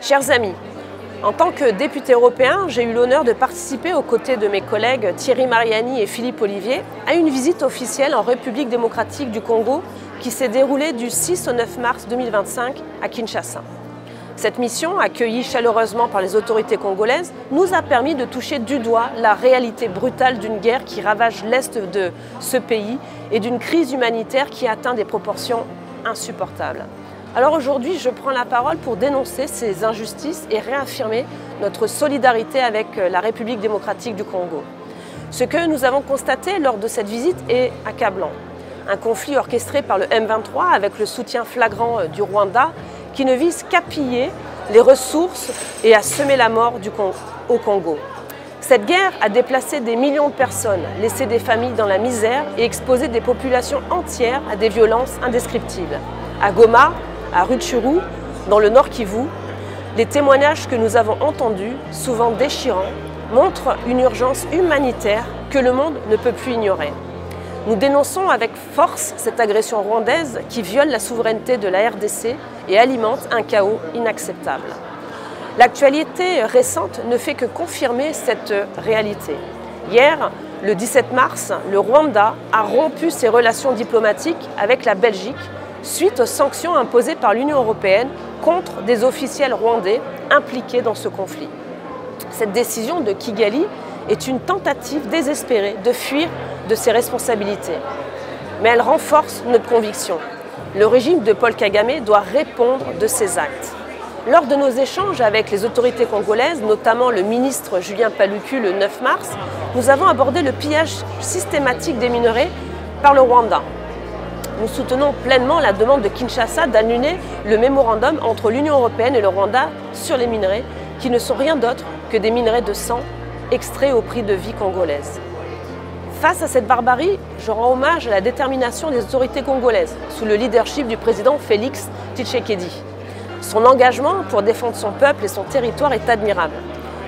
Chers amis, en tant que député européen, j'ai eu l'honneur de participer aux côtés de mes collègues Thierry Mariani et Philippe Ollivier à une visite officielle en République démocratique du Congo qui s'est déroulée du 6 au 9 mars 2025 à Kinshasa. Cette mission, accueillie chaleureusement par les autorités congolaises, nous a permis de toucher du doigt la réalité brutale d'une guerre qui ravage l'est de ce pays et d'une crise humanitaire qui atteint des proportions insupportables. Alors aujourd'hui, je prends la parole pour dénoncer ces injustices et réaffirmer notre solidarité avec la République démocratique du Congo. Ce que nous avons constaté lors de cette visite est accablant. Un conflit orchestré par le M23 avec le soutien flagrant du Rwanda qui ne vise qu'à piller les ressources et à semer la mort au Congo. Cette guerre a déplacé des millions de personnes, laissé des familles dans la misère et exposé des populations entières à des violences indescriptibles. À Goma, à Rutshuru, dans le Nord Kivu, les témoignages que nous avons entendus, souvent déchirants, montrent une urgence humanitaire que le monde ne peut plus ignorer. Nous dénonçons avec force cette agression rwandaise qui viole la souveraineté de la RDC et alimente un chaos inacceptable. L'actualité récente ne fait que confirmer cette réalité. Hier, le 17 mars, le Rwanda a rompu ses relations diplomatiques avec la Belgique suite aux sanctions imposées par l'Union européenne contre des officiels rwandais impliqués dans ce conflit. Cette décision de Kigali est une tentative désespérée de fuir de ses responsabilités. Mais elle renforce notre conviction. Le régime de Paul Kagame doit répondre de ses actes. Lors de nos échanges avec les autorités congolaises, notamment le ministre Julien Paluku le 9 mars, nous avons abordé le pillage systématique des minerais par le Rwanda. Nous soutenons pleinement la demande de Kinshasa d'annuler le mémorandum entre l'Union européenne et le Rwanda sur les minerais, qui ne sont rien d'autre que des minerais de sang extraits au prix de vie congolaise. Face à cette barbarie, je rends hommage à la détermination des autorités congolaises, sous le leadership du président Félix Tshisekedi. Son engagement pour défendre son peuple et son territoire est admirable.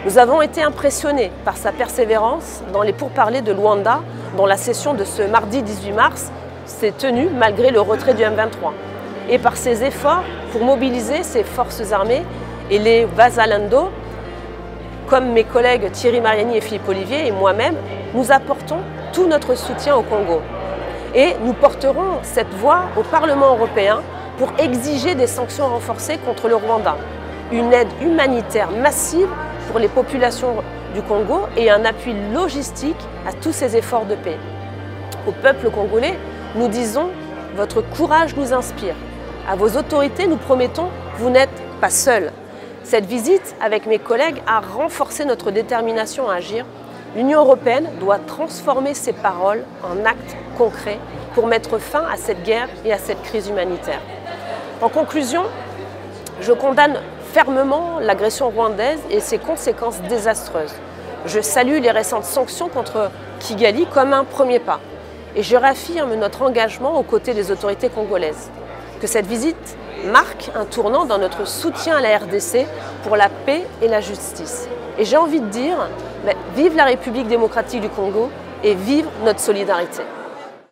Nous avons été impressionnés par sa persévérance dans les pourparlers de Luanda, dont la session de ce mardi 18 mars s'est tenue malgré le retrait du M23, et par ses efforts pour mobiliser ses forces armées et les Wazalendo. Comme mes collègues Thierry Mariani et Philippe Ollivier et moi-même, nous apportons tout notre soutien au Congo. Et nous porterons cette voix au Parlement européen pour exiger des sanctions renforcées contre le Rwanda, une aide humanitaire massive pour les populations du Congo et un appui logistique à tous ces efforts de paix. Au peuple congolais, nous disons « Votre courage nous inspire ». À vos autorités, nous promettons « Vous n'êtes pas seuls ». Cette visite avec mes collègues a renforcé notre détermination à agir. L'Union européenne doit transformer ses paroles en actes concrets pour mettre fin à cette guerre et à cette crise humanitaire. En conclusion, je condamne fermement l'agression rwandaise et ses conséquences désastreuses. Je salue les récentes sanctions contre Kigali comme un premier pas. Et je réaffirme notre engagement aux côtés des autorités congolaises. Que cette visite marque un tournant dans notre soutien à la RDC pour la paix et la justice. Et j'ai envie de dire, vive la République démocratique du Congo et vive notre solidarité.